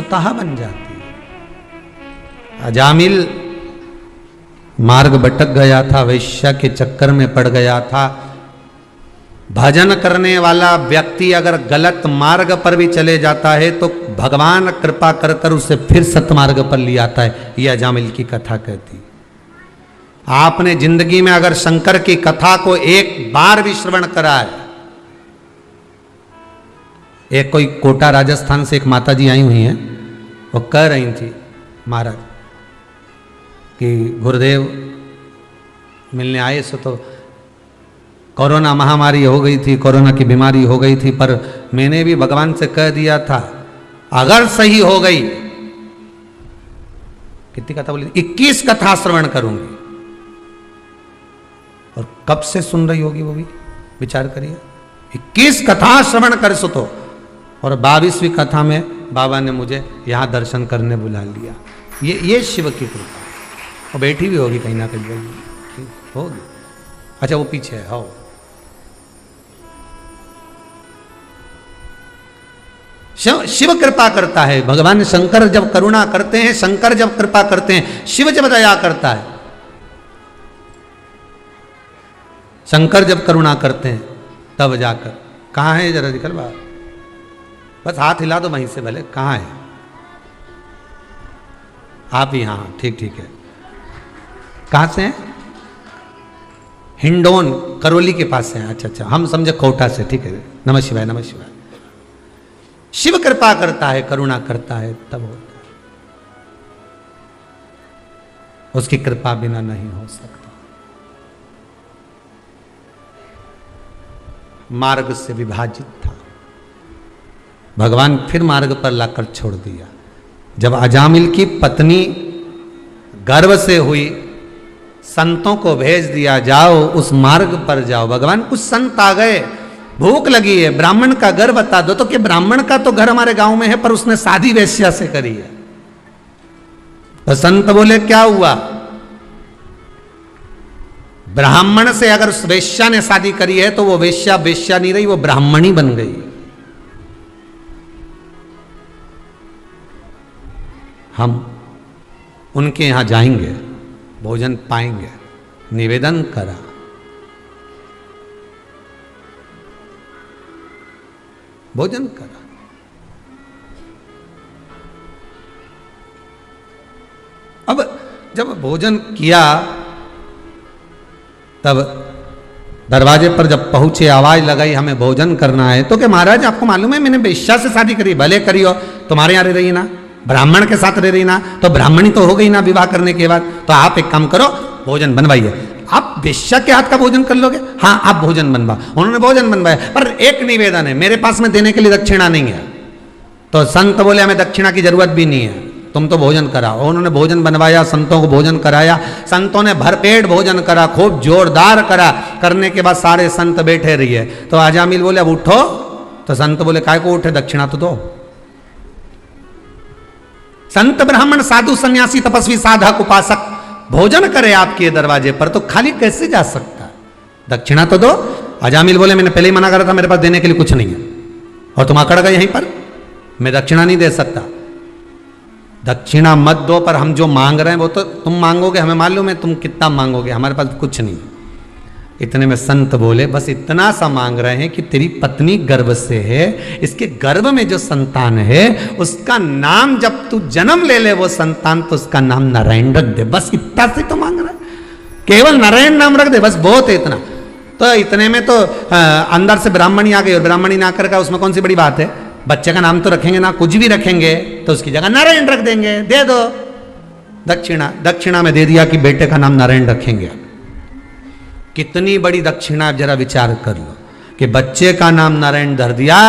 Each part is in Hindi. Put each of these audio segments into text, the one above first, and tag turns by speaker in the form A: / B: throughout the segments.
A: स्वतः बन जाती है। अजामिल मार्ग भटक गया था, वेश्या के चक्कर में पड़ गया था। भजन करने वाला व्यक्ति अगर गलत मार्ग पर भी चले जाता है तो भगवान कृपा कर कर उसे फिर सतमार्ग पर ले आता है। यह अजामिल की कथा कहती। आपने जिंदगी में अगर शंकर की कथा को एक बार भी श्रवण करा है। एक कोई कोटा राजस्थान से एक माता जी आई हुई हैं, वो कह रही थी महाराज कि गुरुदेव मिलने आए सो तो कोरोना महामारी हो गई थी, कोरोना की बीमारी हो गई थी, पर मैंने भी भगवान से कह दिया था अगर सही हो गई, कितनी कथा बोली, 21 कथा श्रवण करूंगी। और कब से सुन रही होगी वो भी विचार करिए। 21 कथा श्रवण कर सो तो, और 22वीं कथा में बाबा ने मुझे यहां दर्शन करने बुला लिया। ये शिव की कृपा। और बैठी भी होगी कहीं ना कहीं होगी। अच्छा वो पीछे है। हो शिव कृपा करता है। भगवान शंकर जब करुणा करते हैं, शंकर जब कृपा करते हैं, शिव जब दया करता है, शंकर जब करुणा करते हैं तब जाकर। कहां है जरा निकल बाहर, बस हाथ हिला दो वहीं से भले। कहां है आप ही? हाँ ठीक ठीक है। कहां से हैं? हिंडोन करौली के पास से हैं। अच्छा अच्छा, हम समझे कोटा से। ठीक है, नमः शिवाय नमः शिवाय। शिव कृपा करता है, करुणा करता है तब होता है। उसकी कृपा बिना नहीं हो सकता। मार्ग से विभाजित था, भगवान फिर मार्ग पर लाकर छोड़ दिया। जब अजामिल की पत्नी गर्भ से हुई, संतों को भेज दिया, जाओ उस मार्ग पर जाओ। भगवान कुछ संत आ गए, भूख लगी है, ब्राह्मण का घर बता दो। तो कि ब्राह्मण का तो घर हमारे गांव में है, पर उसने शादी वेश्या से करी है। तो संत बोले क्या हुआ? ब्राह्मण से अगर उस वेश्या ने शादी करी है तो वो वेश्या वेश्या नहीं रही, वो ब्राह्मणी बन गई। हम उनके यहां जाएंगे, भोजन पाएंगे। निवेदन करा, भोजन करा। अब जब भोजन किया तब दरवाजे पर जब पहुंचे, आवाज लगाई हमें भोजन करना है। तो कि महाराज आपको मालूम है मैंने वेश्या से शादी करी। भले करी हो, तुम्हारे यहाँ रह रही ना, ब्राह्मण के साथ रह रही ना, तो ब्राह्मणी तो हो गई ना विवाह करने के बाद। तो आप एक काम करो, भोजन बनवाइए। आप वेश्या के हाथ का भोजन कर लोगे? हाँ आप भोजन बनवा। उन्होंने भोजन बनवाया, पर एक निवेदन है, मेरे पास में देने के लिए दक्षिणा नहीं है। तो संत बोले हमें दक्षिणा की जरूरत भी नहीं है, तुम तो भोजन कराओ। उन्होंने भोजन बनवाया, संतों को भोजन कराया। संतों ने भरपेट भोजन करा, खूब जोरदार करा। करने के बाद सारे संत बैठे रहिए। तो अजामिल बोले अब उठो। तो संत बोले काय को उठे, दक्षिणा तो दो। संत ब्राह्मण साधु सन्यासी तपस्वी साधक उपासक भोजन करे आपके दरवाजे पर, तो खाली कैसे जा सकता? दक्षिणा तो दो। अजामिल बोले मैंने पहले ही मना करा था, मेरे पास देने के लिए कुछ नहीं है, और तुम अकड़ गए यहीं पर, मैं दक्षिणा नहीं दे सकता। दक्षिणा मत दो, पर हम जो मांग रहे हैं वो तो तुम मांगोगे, हमें मालूम है तुम कितना मांगोगे, हमारे पास कुछ नहीं। इतने में संत बोले बस इतना सा मांग रहे हैं कि तेरी पत्नी गर्भ से है, इसके गर्भ में जो संतान है उसका नाम जब तू जन्म ले ले वो संतान, तो उसका नाम नारायण रख दे। बस इतना से तो मांग रहा है, केवल नारायण नाम रख दे, बस बहुत है इतना। तो इतने में तो अंदर से ब्राह्मणी आ गई, और ब्राह्मणी ना कर का उसमें कौन सी बड़ी बात है? बच्चे का नाम तो रखेंगे ना, कुछ भी रखेंगे, तो उसकी जगह नारायण रख देंगे, दे दो दक्षिणा। दक्षिणा में दे दिया कि बेटे का नाम नारायण रखेंगे। कितनी बड़ी दक्षिणा, जरा विचार कर लो कि बच्चे का नाम नारायण धर दिया,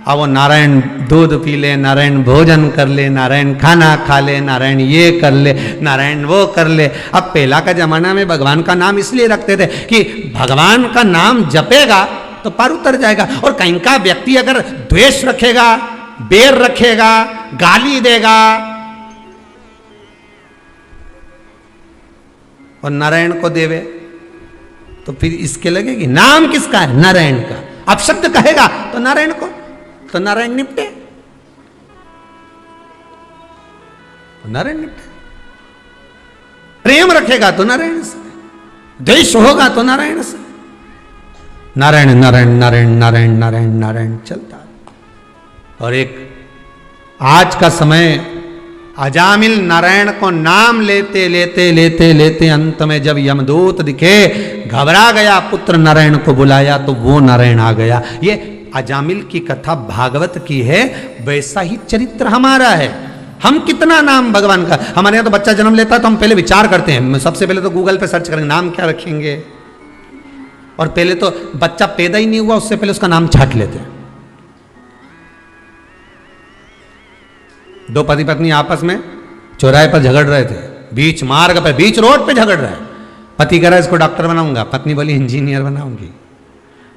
A: अब वो नारायण दूध पी ले, नारायण भोजन कर ले, नारायण खाना खा ले, नारायण ये कर ले, नारायण वो कर ले। अब पहला का जमाना में भगवान का नाम इसलिए रखते थे कि भगवान का नाम जपेगा तो पार उतर जाएगा। और कहीं का व्यक्ति अगर द्वेष रखेगा, बैर रखेगा, गाली देगा, और नारायण को देवे, तो फिर इसके लगेगी नाम किसका है? नारायण का। अब शब्द कहेगा तो नारायण को, तो नारायण निपटे। नारायण निपटाए। प्रेम रखेगा तो नारायण से, द्वेष होगा तो नारायण से। नारायण नारायण नारायण नारायण नारायण नारायण चलता। और एक आज का समय अजामिल नारायण को नाम लेते लेते लेते लेते अंत में जब यमदूत दिखे, घबरा गया, पुत्र नारायण को बुलाया तो वो नारायण आ गया। ये अजामिल की कथा भागवत की है, वैसा ही चरित्र हमारा है। हम कितना नाम भगवान का, हमारे यहाँ तो बच्चा जन्म लेता है तो हम पहले विचार करते हैं, सबसे पहले तो गूगल पे सर्च करेंगे नाम क्या रखेंगे, और पहले तो बच्चा पैदा ही नहीं हुआ उससे पहले उसका नाम छाट लेते हैं। दो पति पत्नी आपस में चौराहे पर झगड़ रहे थे, बीच मार्ग पर, बीच रोड पे झगड़ रहे हैं। पति कह रहा है इसको डॉक्टर बनाऊंगा, पत्नी बोली इंजीनियर बनाऊंगी।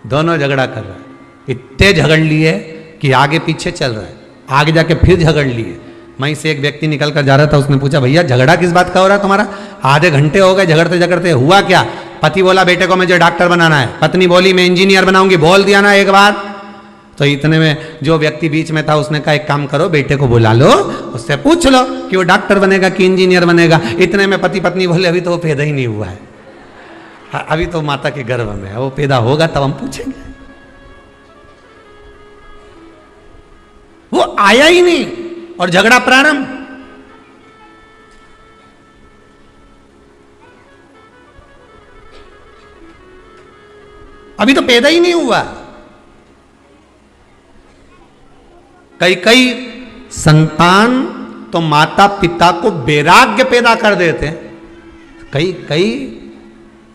A: दोनों झगड़ा कर रहे हैं, इतने झगड़ लिए कि आगे पीछे चल रहा है, आगे जाके फिर झगड़ लिए। वहीं से एक व्यक्ति निकल कर जा रहा था, उसने पूछा भैया झगड़ा किस बात का हो रहा है तुम्हारा, आधे घंटे हो गए झगड़ते झगड़ते, हुआ क्या? पति बोला बेटे को मुझे डॉक्टर बनाना है, पत्नी बोली मैं इंजीनियर बनाऊंगी। बोल दिया ना एक बार। तो इतने में जो व्यक्ति बीच में था उसने कहा एक काम करो, बेटे को बुला लो, उससे पूछ लो कि वो डॉक्टर बनेगा कि इंजीनियर बनेगा। इतने में पति पत्नी बोले अभी तो वो पैदा ही नहीं हुआ है, अभी तो माता के गर्भ में है, वो पैदा होगा तब हम पूछेंगे। वो आया ही नहीं और झगड़ा प्रारंभ। अभी तो पैदा ही नहीं हुआ। कई संतान तो माता पिता को वैराग्य पैदा कर देते हैं। कई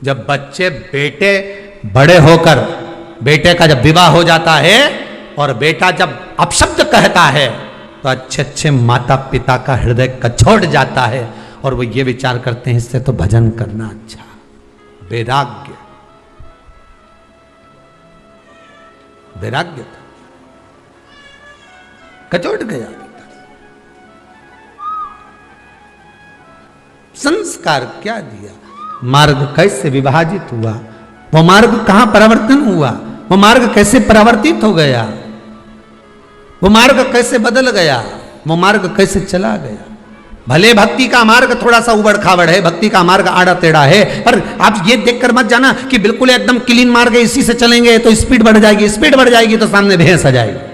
A: जब बच्चे बेटे बड़े होकर, बेटे का जब विवाह हो जाता है और बेटा जब अपशब्द कहता है तो अच्छे अच्छे माता पिता का हृदय कछोड़ जाता है और वो ये विचार करते हैं इससे तो भजन करना अच्छा। वैराग्य, वैराग्य कचोट गया। संस्कार क्या दिया, मार्ग कैसे विभाजित हुआ, वो मार्ग कहां परिवर्तन हुआ, वो मार्ग कैसे परिवर्तित हो गया, वो मार्ग कैसे बदल गया, वो मार्ग कैसे चला गया। भले भक्ति का मार्ग थोड़ा सा उबड़ खाबड़ है, भक्ति का मार्ग आड़ा टेढ़ा है, पर आप ये देखकर मत जाना कि बिल्कुल एकदम क्लीन मार्ग है, इसी से चलेंगे तो स्पीड बढ़ जाएगी, स्पीड बढ़ जाएगी तो सामने भैंस आ जाएगी,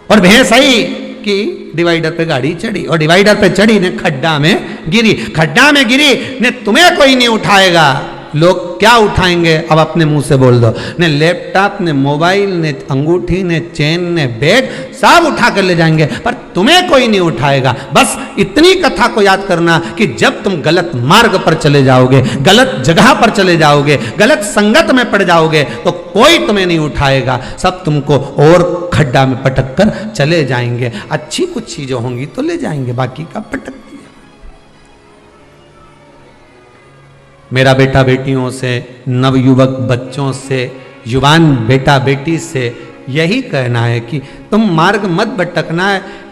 A: और भैंस आई कि डिवाइडर पे गाड़ी चढ़ी, और डिवाइडर पे चढ़ी ने खड्डा में गिरी, खड्डा में गिरी ने तुम्हें कोई नहीं उठाएगा। लोग क्या उठाएंगे अब अपने मुंह से बोल दो, ने लैपटॉप ने मोबाइल ने अंगूठी ने चेन ने बैग सब उठा कर ले जाएंगे, पर तुम्हें कोई नहीं उठाएगा। बस इतनी कथा को याद करना कि जब तुम गलत मार्ग पर चले जाओगे, गलत जगह पर चले जाओगे, गलत संगत में पड़ जाओगे तो कोई तुम्हें नहीं उठाएगा, सब तुमको और खड्डा में पटक कर चले जाएंगे। अच्छी कुछ चीजें होंगी तो ले जाएंगे, बाकी का पटक दिया। मेरा बेटा बेटियों से, नवयुवक बच्चों से, युवान बेटा बेटी से यही कहना है कि तुम मार्ग मत भटकना है।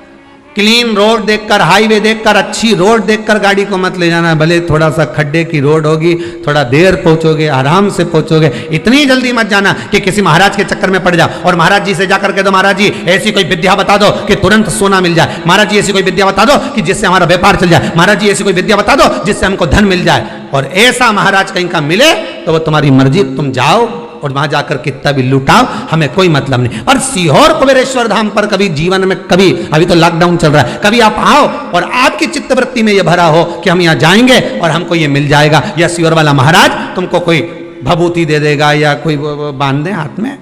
A: क्लीन रोड देखकर, हाईवे देखकर, अच्छी रोड देखकर गाड़ी को मत ले जाना। भले थोड़ा सा खड्डे की रोड होगी, थोड़ा देर पहुंचोगे, आराम से पहुंचोगे, इतनी जल्दी मत जाना कि किसी महाराज के चक्कर में पड़ जाओ और महाराज जी से जाकर कह दो महाराज जी ऐसी कोई विद्या बता दो कि तुरंत सोना मिल जाए, महाराज जी ऐसी कोई विद्या बता दो कि जिससे हमारा व्यापार चल जाए, महाराज जी ऐसी कोई विद्या बता दो जिससे हमको धन मिल जाए। और ऐसा महाराज कहीं का मिले तो वो तुम्हारी मर्जी, तुम जाओ और वहां जाकर कितना भी लुटाओ, हमें कोई मतलब नहीं। और सीहोर कुबेरेश्वर धाम पर कभी जीवन में, कभी, अभी तो लॉकडाउन चल रहा है, कभी आप आओ और आपकी चित्तवृत्ति में ये भरा हो कि हम यहाँ जाएंगे और हमको ये मिल जाएगा, या सीहोर वाला महाराज तुमको कोई भभूति दे देगा या कोई बांध दे हाथ में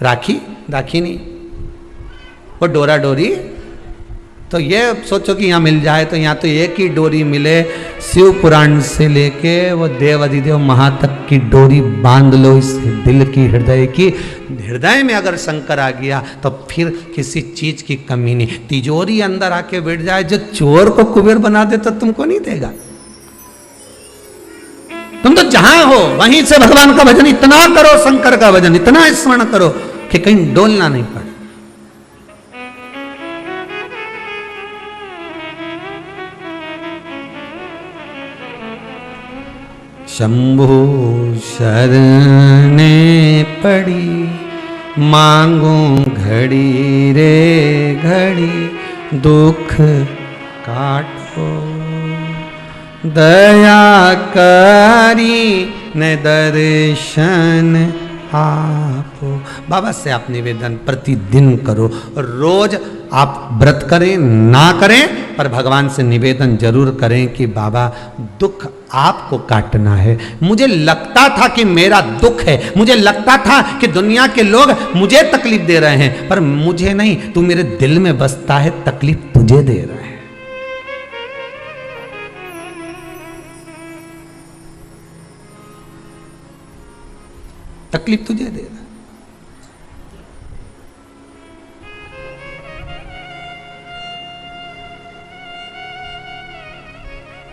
A: राखी, राखी नहीं, वो डोरा डोरी। तो ये सोचो कि यहाँ मिल जाए तो यहाँ तो एक ही डोरी मिले, शिव पुराण से लेके वो देव अधिदेव महा तक की डोरी बांध लो इस दिल की, हृदय की। हृदय में अगर शंकर आ गया तो फिर किसी चीज की कमी नहीं। तिजोरी अंदर आके बैठ जाए, जो चोर को कुबेर बना दे तो तुमको नहीं देगा। तुम तो जहां हो वहीं से भगवान का भजन इतना करो, शंकर का भजन इतना स्मरण करो कि कहीं डोलना नहीं पड़े। शंभु शरणे पड़ी, मांगू घड़ी रे घड़ी, दुख काट दया करी न दर्शन आपो। बाबा से आप निवेदन प्रतिदिन करो, रोज आप व्रत करें ना करें पर भगवान से निवेदन जरूर करें कि बाबा दुख आपको काटना है। मुझे लगता था कि मेरा दुख है, मुझे लगता था कि दुनिया के लोग मुझे तकलीफ दे रहे हैं, पर मुझे नहीं, तू मेरे दिल में बसता है, तकलीफ तुझे दे रहा है। तकलीफ तुझे दे रहा है।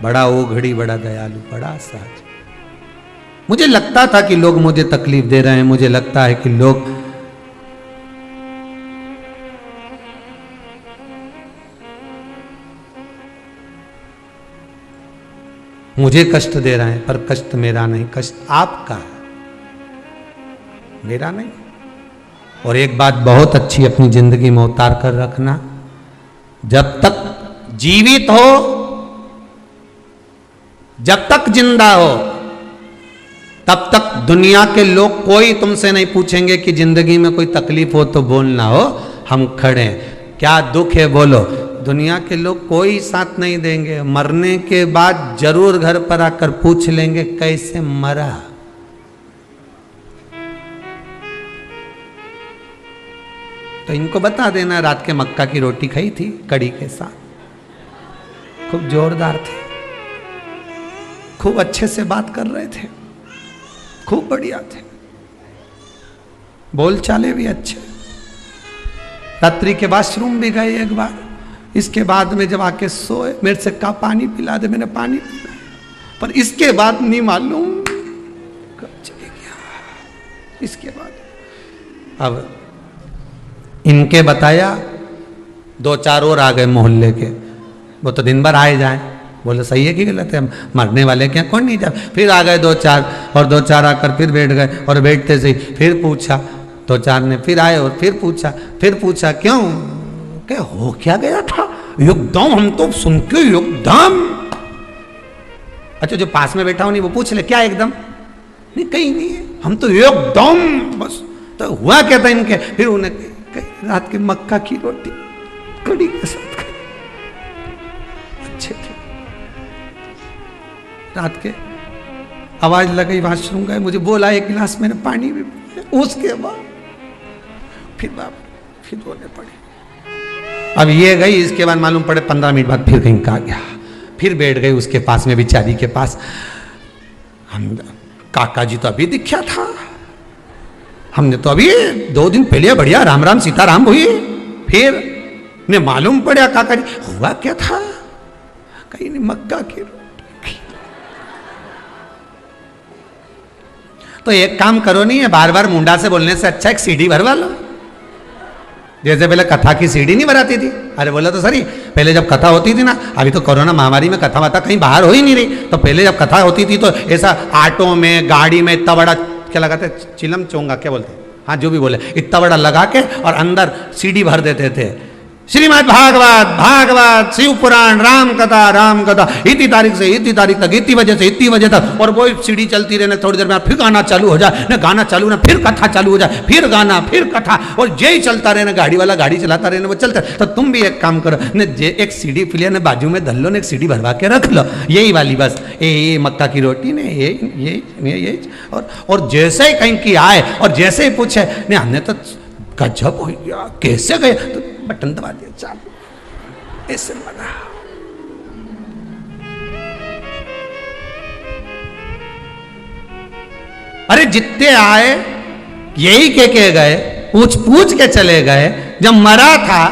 A: बड़ा ओघड़ी, बड़ा दयालु, बड़ा सहज। मुझे लगता था कि लोग मुझे तकलीफ दे रहे हैं, मुझे लगता है कि लोग मुझे कष्ट दे रहे हैं, पर कष्ट मेरा नहीं, कष्ट आपका है, मेरा नहीं। और एक बात बहुत अच्छी अपनी जिंदगी में उतार कर रखना, जब तक जीवित हो, जब तक जिंदा हो, तब तक दुनिया के लोग कोई तुमसे नहीं पूछेंगे कि जिंदगी में कोई तकलीफ हो तो बोलना हो, हम खड़े हैं, क्या दुख है बोलो। दुनिया के लोग कोई साथ नहीं देंगे, मरने के बाद जरूर घर पर आकर पूछ लेंगे कैसे मरा। तो इनको बता देना रात के मक्का की रोटी खाई थी कड़ी के साथ, खूब जोरदार थे, खूब अच्छे से बात कर रहे थे, खूब बढ़िया थे, बोल चाले भी अच्छे। रात्रि के वॉशरूम भी गए एक बार, इसके बाद में जब आके सोए मेरे से कहा पानी पिला दे, मैंने पानी पिलाया, पर इसके बाद नहीं मालूम कब चले गया। इसके बाद अब इनके बताया, दो चार और आ गए मोहल्ले के, वो तो दिन भर आए जाए, बोले सही है कि गलत है, हम मरने वाले क्या, कौन नहीं जाए। फिर आ गए दो चार, और दो चार आकर फिर बैठ गए, और बैठते से फिर पूछा, दो चार ने फिर आए और फिर पूछा क्यों, क्या हो क्या गया था, एकदम हम तो सुन के एकदम। अच्छा जो पास में बैठा हो नहीं वो पूछ ले क्या एकदम, नहीं कहीं नहीं है, हम तो एकदम बस। तो हुआ क्या था इनके, फिर उन्हें रात के मक्का की रोटी कड़ी के साथ खाई, अच्छे थे। रात के आवाज लगी, वॉशरूम गए, मुझे बोला एक गिलास मैंने पानी भी पिया, उसके बाद फिर रोने पड़े। अब ये गई, इसके बाद मालूम पड़े 15 मिनट बाद फिर कहीं का गया, फिर बैठ गई उसके पास में, बिचारी के पास। हम काका जी तो अभी दिखा था, हमने तो अभी 2 दिन पहले बढ़िया राम राम सीताराम हुई, फिर ने मालूम पड़ा काका जी हुआ क्या था, कहीं नहीं मक्का की रोटी। तो एक काम करो, नहीं है बार बार मुंडा से बोलने से अच्छा एक सीडी भरवा लो, जैसे पहले कथा की सीडी नहीं भराती थी। अरे बोला तो सही, पहले जब कथा होती थी ना, अभी तो कोरोना महामारी में कथा वाता कहीं बाहर हो ही नहीं रही, तो पहले जब कथा होती थी तो ऐसा ऑटो में गाड़ी में इतना बड़ा क्या लगाते, चिलम चोंगा क्या बोलते, हाँ जो भी बोले, इतना बड़ा लगा के और अंदर सीडी भर देते थे, श्रीमद् भागवत शिव पुराण राम कथा इतनी तारीख से इतनी तारीख तक, इतनी बजे तक, और वो सीडी चलती रहने, थोड़ी देर में फिर गाना चालू हो जाए, ना गाना चालू ना फिर कथा चालू हो जाए, फिर गाना फिर कथा, और यही चलता रहना, गाड़ी वाला गाड़ी चलाता रहना, वो चलता। तो तुम भी एक काम करो, ने एक सीडी प्लेयर ने बाजू में धर लो, ने एक सीडी भरवा के रख लो, यही वाली बस, ये मक्का की रोटी ने ये और जैसे ही कहीं की आए और जैसे ही पूछे ने हमने तो गजब हो गया, कैसे गए, तो बटन दबा दिया चालू, ऐसे लगा। अरे जितने आए यही के गए, पूछ के चले गए। जब मरा था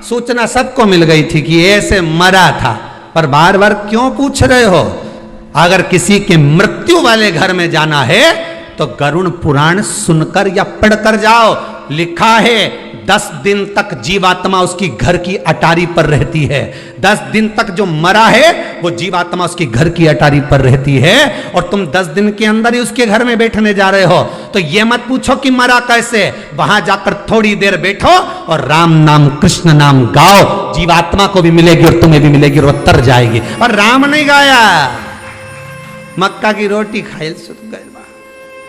A: सूचना सबको मिल गई थी कि ऐसे मरा था, पर बार बार क्यों पूछ रहे हो। अगर किसी के मृत्यु वाले घर में जाना है तो गरुड़ पुराण सुनकर या पढ़कर जाओ। लिखा है 10 दिन तक जीवात्मा उसकी घर की अटारी पर रहती है। 10 दिन तक जो मरा है वो जीवात्मा उसकी घर की अटारी पर रहती है, और तुम 10 दिन के अंदर ही उसके घर में बैठने जा रहे हो। तो ये मत पूछो कि मरा कैसे, वहां जाकर थोड़ी देर बैठो और राम नाम कृष्ण नाम गाओ, जीवात्मा को भी मिलेगी और तुम्हें भी मिलेगी और तर जाएगी। और राम नहीं गाया, मक्का की रोटी खाए सुत गए,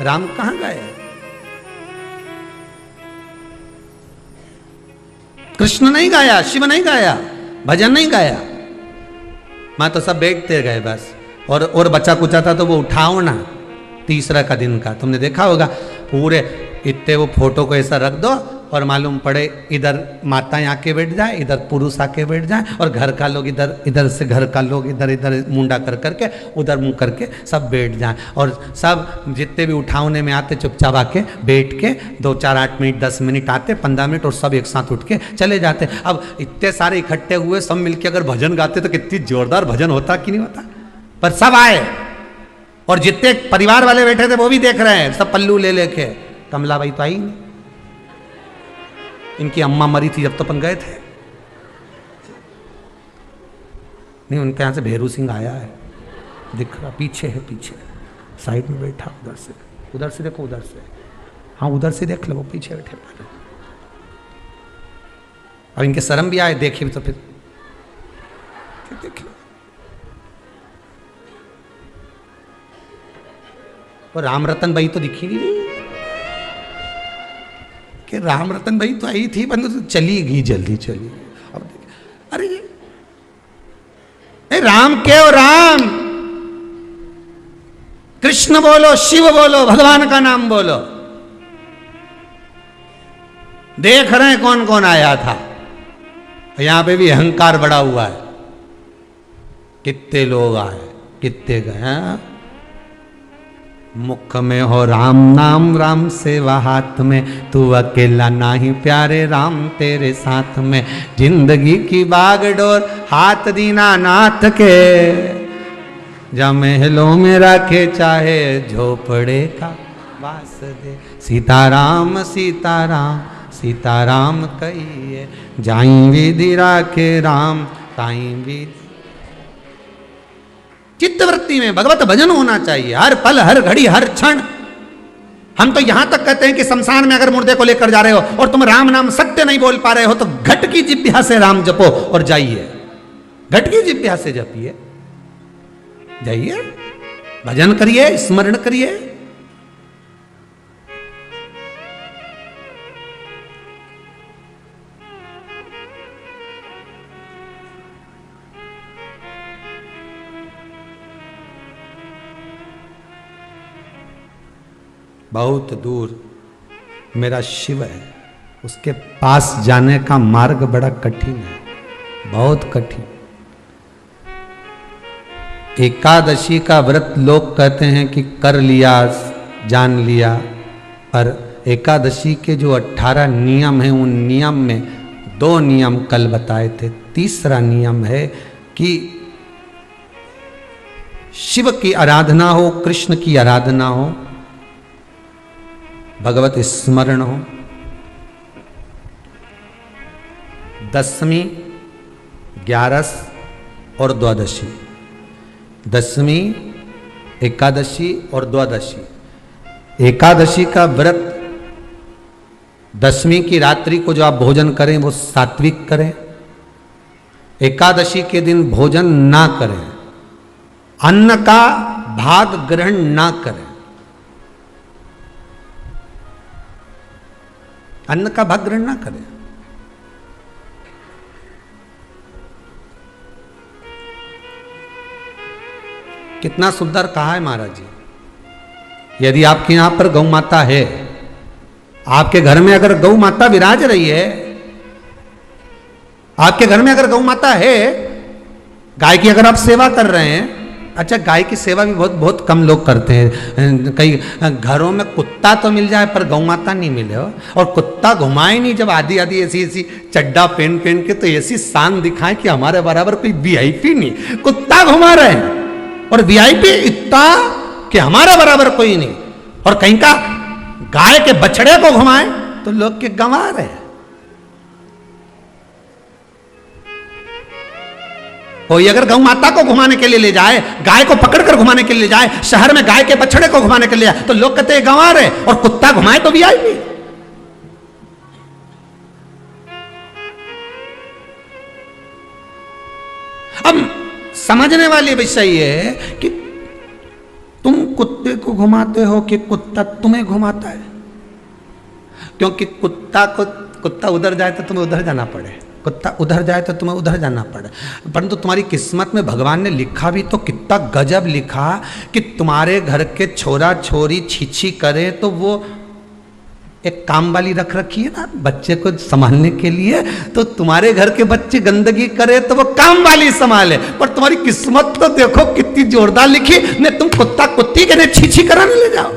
A: राम कहां गए? कृष्ण नहीं गाया, शिव नहीं गाया, भजन नहीं गाया, मैं तो सब बैठते गए बस। और बच्चा कुचा था तो वो उठाओ ना, तीसरा का दिन का तुमने देखा होगा, पूरे इतने वो फोटो को ऐसा रख दो और मालूम पड़े इधर माताएं आके बैठ जाए, इधर पुरुष आके बैठ जाए, और घर का लोग इधर, इधर से घर का लोग इधर इधर मुंडा कर करके उधर मुंह करके सब बैठ जाए, और सब जितने भी उठावने में आते चुपचाप आके बैठ के 2 4 8 मिनट 10 मिनट आते, 15 मिनट, और सब एक साथ उठ के चले जाते। अब इतने सारे इकट्ठे हुए सब मिलके अगर भजन गाते तो कितनी जोरदार भजन होता कि नहीं होता। पर सब आए, और जितने परिवार वाले बैठे थे वो भी देख रहे हैं, सब पल्लू ले लेके। कमलाबाई तो आई नहीं, इनकी अम्मा मरी थी जब तो अपन गए थे, नहीं उनके यहां से भेरू सिंह आया है, दिख रहा, पीछे है, पीछे साइड में बैठा, उधर से देखो, उधर से, हाँ उधर से देख लो, वो पीछे बैठे। अब इनके शर्म भी आए, देखे तो फिर देख लो। और राम रतन भाई तो दिखी नहीं कि राम रतन भाई तो आई थी, बंद तो चली गई, जल्दी चली गई। अब अरे राम के हो, राम कृष्ण बोलो, शिव बोलो, भगवान का नाम बोलो। देख रहे हैं कौन कौन आया था, यहां पे भी अहंकार बड़ा हुआ है, कितने लोग आए, कितने गए। मुख में हो राम नाम, राम सेवा हाथ में, तू अकेला नाही प्यारे, राम तेरे साथ में। जिंदगी की बागडोर हाथ दीना नाथ के, जा महलों में रखे चाहे झोपड़े का वास दे। सीताराम सीताराम सीताराम कहिए, जाई विधि राखे राम ताई विधि। चित्तवृत्ति में भगवत भजन होना चाहिए, हर पल हर घड़ी हर क्षण। हम तो यहां तक कहते हैं कि शमशान में अगर मुर्दे को लेकर जा रहे हो और तुम राम नाम सत्य नहीं बोल पा रहे हो तो घट की जिह्वा से राम जपो और जाइए, घट की जिह्वा से जपिए, जाइए, भजन करिए, स्मरण करिए। बहुत दूर मेरा शिव है, उसके पास जाने का मार्ग बड़ा कठिन है, बहुत कठिन। एकादशी का व्रत लोग कहते हैं कि कर लिया, जान लिया, पर एकादशी के जो 18 नियम हैं उन नियम में 2 नियम कल बताए थे। तीसरा नियम है कि शिव की आराधना हो, कृष्ण की आराधना हो, भगवत स्मरण हो। 10वीं, 11 और द्वादशी, 10वीं, एकादशी और द्वादशी। एकादशी का व्रत 10वीं की रात्रि को जो आप भोजन करें वो सात्विक करें, एकादशी के दिन भोजन ना करें, अन्न का भाग ग्रहण ना करें, अन्न का भाग ग्रहण ना करें। कितना सुंदर कहा है महाराज जी। यदि आपके यहां पर गौ माता है, आपके घर में अगर गौ माता विराज रही है, आपके घर में अगर गौ माता है, गाय की अगर आप सेवा कर रहे हैं, अच्छा गाय की सेवा भी बहुत बहुत कम लोग करते हैं। कई घरों में कुत्ता तो मिल जाए पर गौ माता नहीं मिले हो, और कुत्ता घुमाए नहीं, जब आधी आधी ऐसी ऐसी चड्डा पहन पहन के तो ऐसी शान दिखाए कि हमारे बराबर कोई वीआईपी नहीं, कुत्ता घुमा रहे हैं, और वीआईपी इतना कि हमारा बराबर कोई नहीं। और कहीं का गाय के बछड़े को घुमाए तो लोग के गंवा रहे हैं। कोई अगर गौ माता को घुमाने के लिए ले जाए, गाय को पकड़कर घुमाने के लिए ले जाए, शहर में गाय के बछड़े को घुमाने के लिए जाए, तो लोग कहते हैं गंवार है, और कुत्ता घुमाए तो वीआईपी। अब समझने वाली विषय ये है कि तुम कुत्ते को घुमाते हो कि कुत्ता तुम्हें घुमाता है। क्योंकि कुत्ता उधर जाए तो तुम्हें उधर जाना पड़े, कुत्ता उधर जाए तो तुम्हें उधर जाना पड़े। परंतु तुम्हारी किस्मत में भगवान ने लिखा भी तो कितना गजब लिखा कि तुम्हारे घर के छोरा छोरी छीछी करे तो वो एक काम वाली रख रखी है ना बच्चे को संभालने के लिए, तो तुम्हारे घर के बच्चे गंदगी करे तो वो काम वाली संभाले। पर तुम्हारी किस्मत तो देखो कितनी जोरदार लिखी, ने तुम कुत्ता कुत्ती के ने छीछी कराने ले जाओ।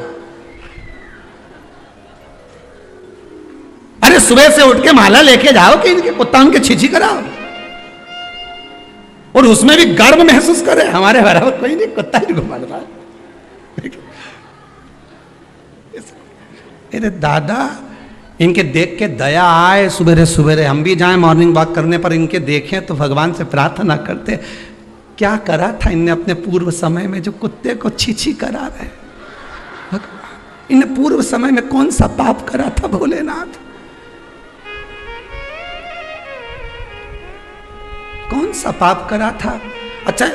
A: अरे सुबह से उठ के माला लेके जाओ कि इनके कुत्ता उनके छीछी कराओ, और उसमें भी गर्व महसूस करे हमारे बराबर कोई नहीं, कुत्ता ही घुमा रहा। अरे दादा, इनके देख के दया आए, सुबेरे सुबेरे हम भी जाएं मॉर्निंग वॉक करने पर इनके देखें तो भगवान से प्रार्थना करते, क्या करा था इनने अपने पूर्व समय में जो कुत्ते को छीछी करा रहे। इनने पूर्व समय में कौन सा पाप करा था भोलेनाथ, कौन सा पाप करा था। अच्छा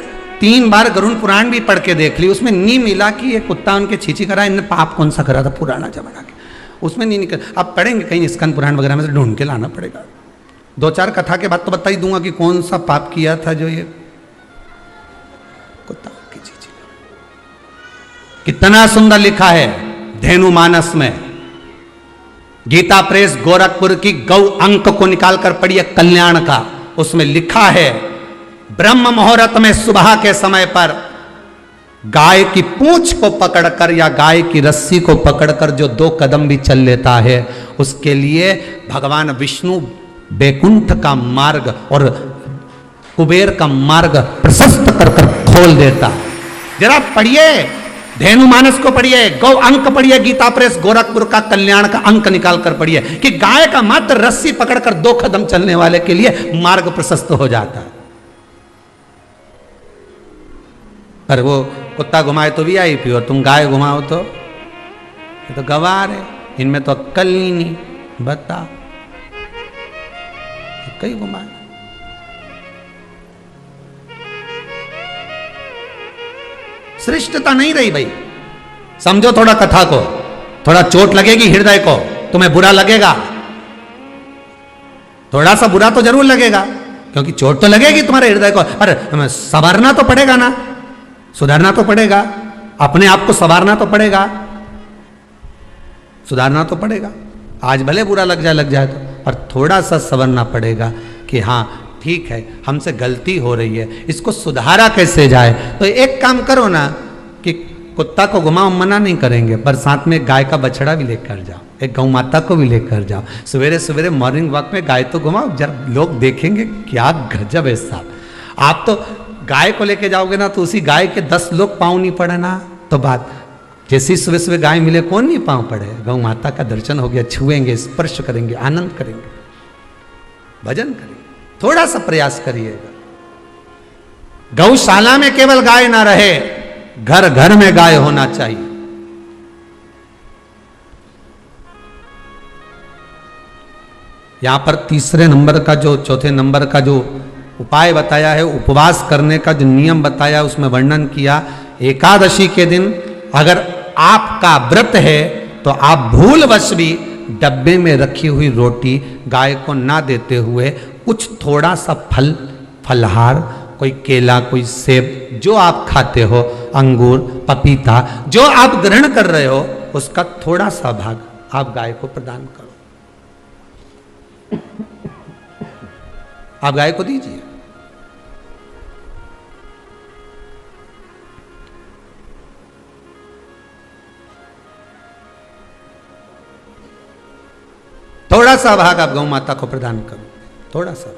A: 3 बार गरुड़ पुराण भी पढ़ के देख ली, उसमें नहीं मिला कि ये कुत्ता उनके छीछी करा, इनने पाप कौन सा करा था पुराना जमाना के, उसमें नहीं निकल। अब पढ़ेंगे कहीं स्कंद पुराण वगैरह में से ढूंढ के लाना पड़ेगा। 2-4 कथा के बाद तो बता ही दूंगा कि कौन सा पाप किया था जो ये कुत्ता की छीछी। कितना सुंदर लिखा है धेनु मानस में, गीता प्रेस गोरखपुर की गौ अंक को निकालकर पढ़िए कल्याण का, उसमें लिखा है ब्रह्म मुहूर्त में सुबह के समय पर गाय की पूंछ को पकड़कर या गाय की रस्सी को पकड़कर जो 2 कदम भी चल लेता है उसके लिए भगवान विष्णु बैकुंठ का मार्ग और कुबेर का मार्ग प्रशस्त कर खोल देता। जरा पढ़िए धेनु मानस को पढ़िए, गौ अंक पढ़िए, गीता प्रेस गोरखपुर का कल्याण का अंक निकाल कर पढ़िए कि गाय का मात्र रस्सी पकड़कर 2 कदम चलने वाले के लिए मार्ग प्रशस्त हो जाता है। पर वो कुत्ता घुमाए तो वीआईपी और तुम गाय घुमाओ तो ये तो गवार है, इनमें तो अक्कल ही नहीं। बता कहीं घुमाए श्रेष्ठता नहीं रही भाई। समझो थोड़ा कथा को, थोड़ा चोट लगेगी हृदय को, तुम्हें बुरा लगेगा, थोड़ा सा बुरा तो जरूर लगेगा क्योंकि चोट तो लगेगी तुम्हारे हृदय को, पर संवारना तो पड़ेगा ना, सुधारना तो पड़ेगा, अपने आप को संवारना तो पड़ेगा, सुधारना तो पड़ेगा। आज भले बुरा लग जाए तो, पर थोड़ा सा संवरना पड़ेगा कि हाँ ठीक है हमसे गलती हो रही है, इसको सुधारा कैसे जाए। तो एक काम करो ना कि कुत्ता को घुमाओ, मना नहीं करेंगे, पर साथ में गाय का बछड़ा भी लेकर जाओ, एक गौ माता को भी लेकर जाओ, सवेरे सवेरे मॉर्निंग वॉक में गाय तो घुमाओ, जब लोग देखेंगे क्या गजब है साहब। आप तो गाय को लेके जाओगे ना तो उसी गाय के 10 लोग पाँव नहीं पड़े ना, तो बात जैसी सुबह सुबह गाय मिले कौन नहीं पाँव पड़े। गौ माता का दर्शन हो गया, छुएंगे, स्पर्श करेंगे, आनंद करेंगे, भजन करेंगे। थोड़ा सा प्रयास करिएगा। गौशाला में केवल गाय ना रहे, घर घर में गाय होना चाहिए। यहां पर तीसरे नंबर का जो चौथे नंबर का जो उपाय बताया है, उपवास करने का जो नियम बताया उसमें वर्णन किया, एकादशी के दिन अगर आपका व्रत है तो आप भूलवश भी डब्बे में रखी हुई रोटी गाय को ना देते हुए कुछ थोड़ा सा फलहार, कोई केला, कोई सेब, जो आप खाते हो, अंगूर, पपीता, जो आप ग्रहण कर रहे हो उसका थोड़ा सा भाग आप गाय को प्रदान करो, आप गाय को दीजिए। थोड़ा सा भाग आप गौ माता को प्रदान करो, थोड़ा सा।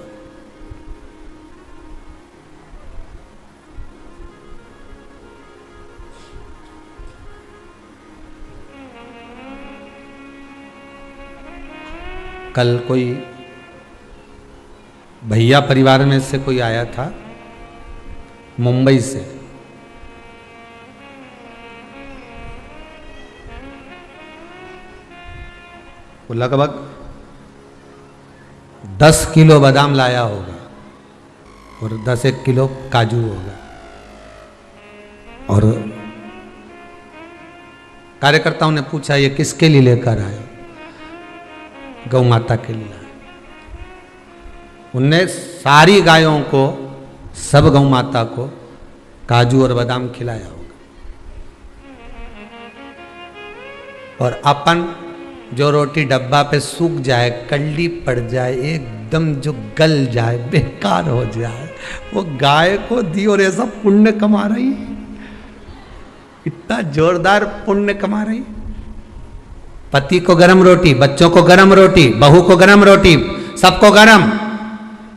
A: कल कोई भैया परिवार में से कोई आया था, मुंबई से। वो लगभग 10 किलो बादाम लाया होगा और 10-1 किलो काजू होगा। और कार्यकर्ताओं ने पूछा ये किसके लिए लेकर आए? गौ माता के लिए। उनने सारी गायों को, सब गौ माता को काजू और बादाम खिलाया होगा। और अपन जो रोटी डब्बा पे सूख जाए, कल्ली पड़ जाए, एकदम जो गल जाए, बेकार हो जाए, वो गाय को दी और ऐसा पुण्य कमा रही, इतना जोरदार पुण्य कमा रही। पति को गरम रोटी, बच्चों को गरम रोटी, बहू को गरम रोटी, सबको गरम।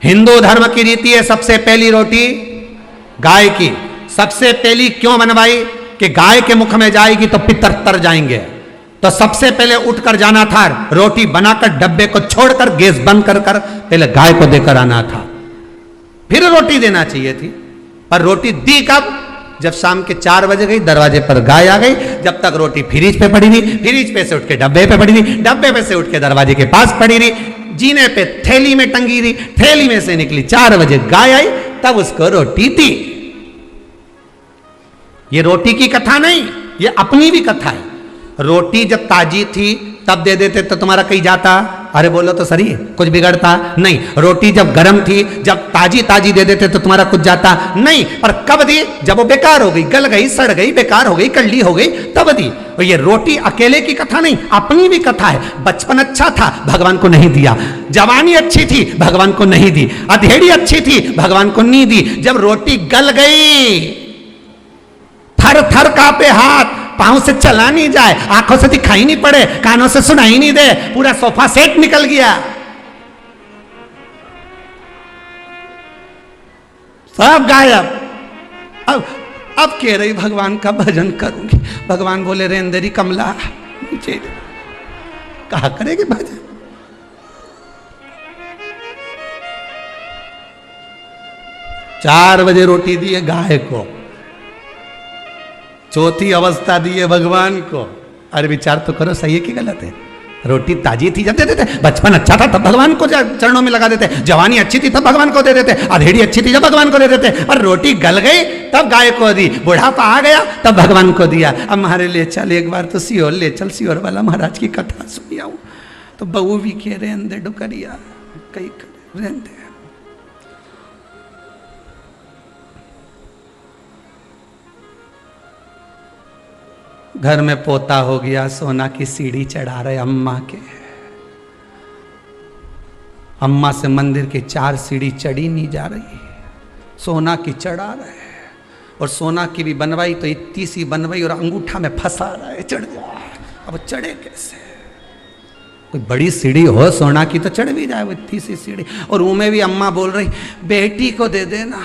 A: हिंदू धर्म की रीति है सबसे पहली रोटी गाय की। सबसे पहली क्यों बनवाई? कि गाय के मुख में जाएगी तो पितर तर जाएंगे, तो सबसे पहले उठकर जाना था, रोटी बनाकर डब्बे को छोड़कर गैस बंद कर पहले गाय को देकर आना था, फिर रोटी देना चाहिए थी। पर रोटी दी कब? जब शाम के 4 बजे गई, दरवाजे पर गाय आ गई। जब तक रोटी फ्रिज पे पड़ी रही, फ्रिज पे से उठ के डब्बे पे पड़ी रही, डब्बे पे से उठ के दरवाजे के पास पड़ी रही, जीने पे थैली में टंगी रही, थैली में से निकली, 4 बजे गाय आई, तब उसको रोटी दी। ये रोटी की कथा नहीं, ये अपनी भी कथा है। रोटी जब ताजी थी तब दे देते तो तुम्हारा कहीं जाता? अरे बोलो तो सही, कुछ बिगड़ता नहीं। रोटी जब गर्म थी, जब ताजी ताजी दे देते तो तुम्हारा कुछ जाता नहीं। पर कब दी? जब वो बेकार हो गई, गल गई, सड़ गई, बेकार हो गई, कल्ली हो गई, तब दी। और ये रोटी अकेले की कथा नहीं, अपनी भी कथा है। बचपन अच्छा था, भगवान को नहीं दिया। जवानी अच्छी थी, भगवान को नहीं दी। अधेड़ी अच्छी थी, भगवान को नहीं दी। जब रोटी गल गई, थर थर कांपे हाथ, पांव से चला नहीं जाए, आंखों से दिखाई नहीं पड़े, कानों से सुनाई नहीं दे, पूरा सोफा सेट निकल गया, सब गायब। अब कह रही भगवान का भजन करूंगी। भगवान बोले रेंदरी कमला नीचे कहा करेगी भजन। चार बजे रोटी दी है गाय को, चौथी अवस्था दी है भगवान को। अरे विचार तो करो, सही है कि गलत है? रोटी ताजी थी जब दे देते, बचपन अच्छा था तब भगवान को चरणों में लगा देते, जवानी अच्छी थी तब भगवान को दे देते, अधेड़ी अच्छी थी जब भगवान को दे देते, और रोटी गल गई तब गाय को दी, बुढ़ापा आ गया तब भगवान को दिया। अब हमारे ले चल एक बार तो सीहोर ले चल, सीहोर वाला महाराज की कथा सुनी आऊं। तो बहू भी कह रहे अंदर डुकरिया कई रहते। घर में पोता हो गया, सोना की सीढ़ी चढ़ा रहे अम्मा के। अम्मा से मंदिर की 4 सीढ़ी चढ़ी नहीं जा रही, सोना की चढ़ा रहे। और सोना की भी बनवाई तो इतनी सी बनवाई और अंगूठा में फंसा रहा है, चढ़ जाए। अब चढ़े कैसे? कोई बड़ी सीढ़ी हो सोना की तो चढ़ भी जाए, वो इतनी सी सीढ़ी। और उनमें भी अम्मा बोल रही बेटी को दे देना,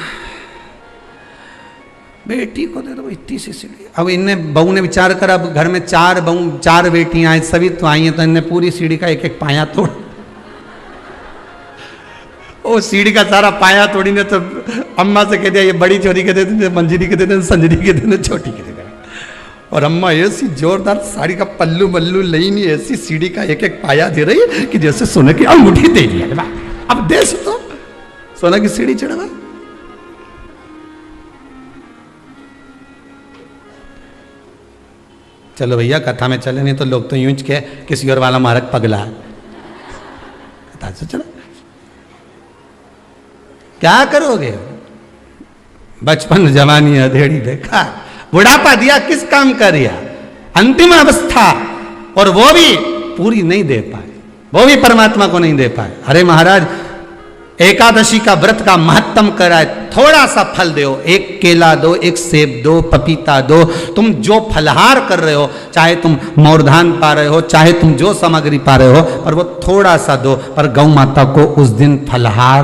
A: बेटी को दे दो, इतनी सी सीढ़ी। अब इनने बहू ने विचार कर, अब घर में 4 बहू 4 बेटियां हैं, सभी तो आई हैं, तो इनने पूरी सीढ़ी का एक एक पाया तोड़, वो सीढ़ी का सारा पाया तोड़ी ने। तो अम्मा से कह दिया ये बड़ी छोरी के दे दे, मंजरी के दे दे, संजरी के दे दे, छोटी के दे दे। और अम्मा ऐसी जोरदार साड़ी का पल्लू मल्लू लई नहीं, ऐसी सीढ़ी का एक एक पाया दे रही है कि जैसे सोने की अंगूठी दे दी। अब देश तो सोना की सीढ़ी चढ़वा। चलो भैया कथा में चले, नहीं तो लोग तो यूं के किसी और वाला मारक पगला है। कथा से चलो, क्या करोगे? बचपन जवानी अधेड़ी देखा, बुढ़ापा दिया, किस काम का दिया? अंतिम अवस्था, और वो भी पूरी नहीं दे पाए, वो भी परमात्मा को नहीं दे पाए। अरे महाराज एकादशी का व्रत का महत्तम कराए, थोड़ा सा फल दो, एक केला दो, एक सेब दो, पपीता दो। तुम जो फलहार कर रहे हो, चाहे तुम मोरधान पा रहे हो, चाहे तुम जो सामग्री पा रहे हो, पर वो थोड़ा सा दो। पर गौ माता को उस दिन फलहार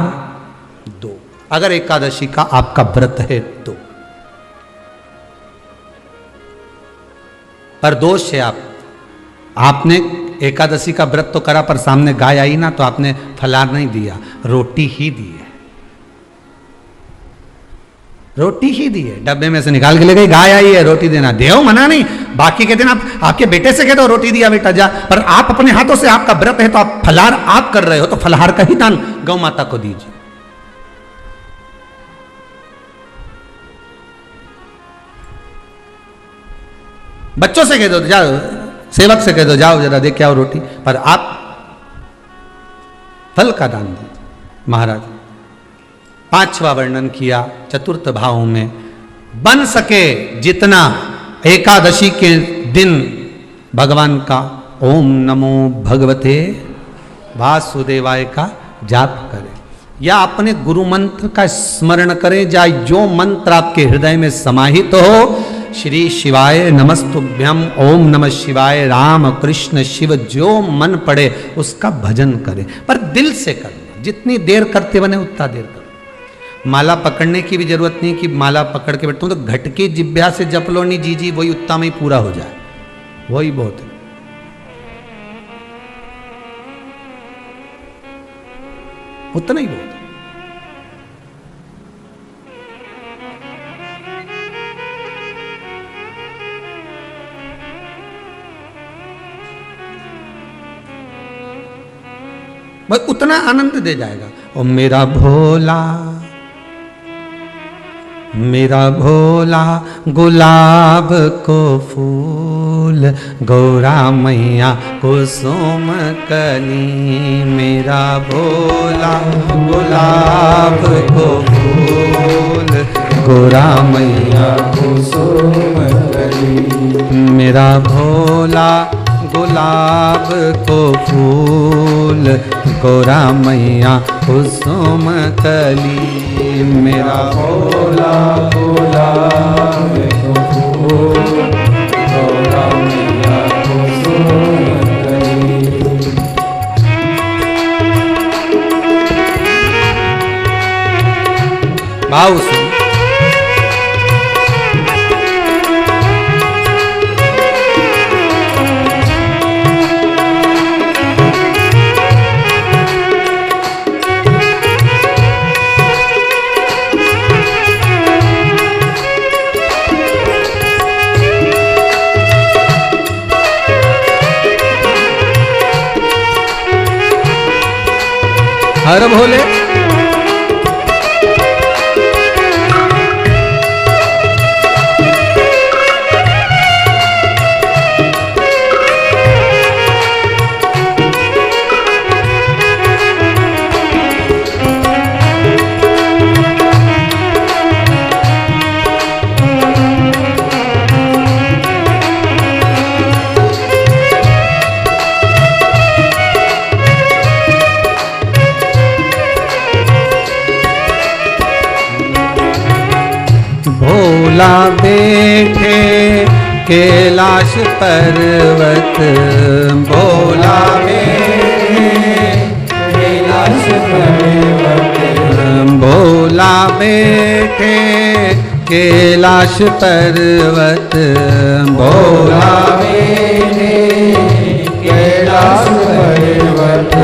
A: दो, अगर एकादशी का आपका व्रत है तो। पर दोष है आपने एकादशी का व्रत तो करा, पर सामने गाय आई ना तो आपने फलाहार नहीं दिया, रोटी ही दी है। रोटी ही दी है, डब्बे में से निकाल के ले गई, गाय आई है रोटी देना, देव मना नहीं। बाकी के दिन आप आपके बेटे से कह दो रोटी दिया बेटा जा, पर आप अपने हाथों से, आपका व्रत है तो आप फलाहार आप कर रहे हो, तो फलाहार का ही दान गौ माता को दीजिए। बच्चों से कह दो, जाओ सेवक से कह दो जाओ जरा देख के आओ रोटी, पर आप फल का दान दीजिए। महाराज पांचवा वर्णन किया चतुर्थ भाव में, बन सके जितना एकादशी के दिन भगवान का ओम नमो भगवते वासुदेवाय का जाप करें, या अपने गुरु मंत्र का स्मरण करें, या जो मंत्र आपके हृदय में समाहित हो, श्री शिवाय नमस्तुभ्यम, ओम नमः शिवाय, राम कृष्ण शिव, जो मन पड़े उसका भजन करें, पर दिल से करना। जितनी देर करते बने उतना देर करो। माला पकड़ने की भी जरूरत नहीं कि माला पकड़ के बैठता हूं तो घटके जिब्या से जप लो नहीं जी वही उतना में ही पूरा हो जाए, वही बहुत है। उतना ही बहुत है। बस उतना आनंद दे जाएगा। ओ मेरा भोला गुलाब को फूल, गौरा मैया कुसुम कली, मेरा भोला गुलाब को फूल, गौरा मैया कुसुम कली, मेरा भोला गुलाब को फूल, गौरा मैया कुसुम कली, मेरा भोला गुलाब को फूल, गौरा मैया कुसुम कली। भाव सुन, हर भोले भोला बैठे कैलाश पर्वत, भोला बैठे कैलाश पर्वत, भोला बैठे कैलाश पर्वत, भोला बैठे कैलाश पर्वत,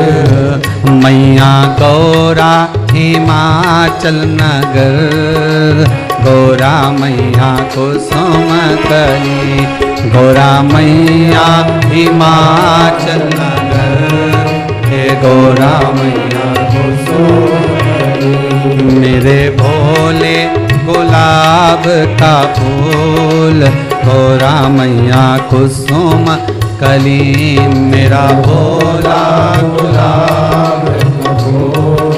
A: मैया गौरा हिमाचल नगर, गौरा मैया कुसुम कली, गौरा मैया हिमाचल नगर, हे गौरा मैया कुसुम कली, मेरे भोले गुलाब का फूल, गौरा मैया कुसुम कली, मेरा भोला गुलाब का फूल,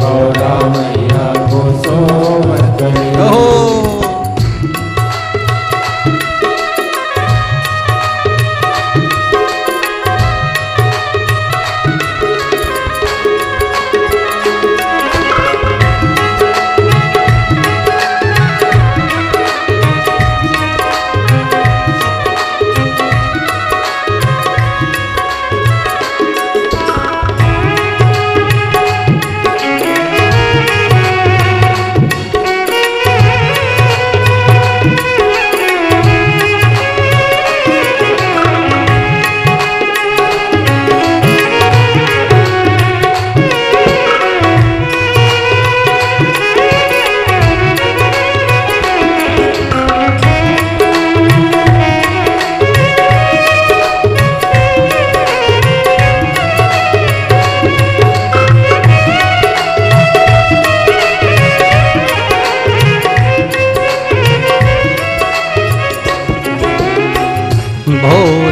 A: गौरा मैया कुसुम कली।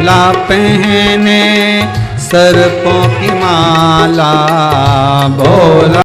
A: भोला पहने सर्पों की माला, भोला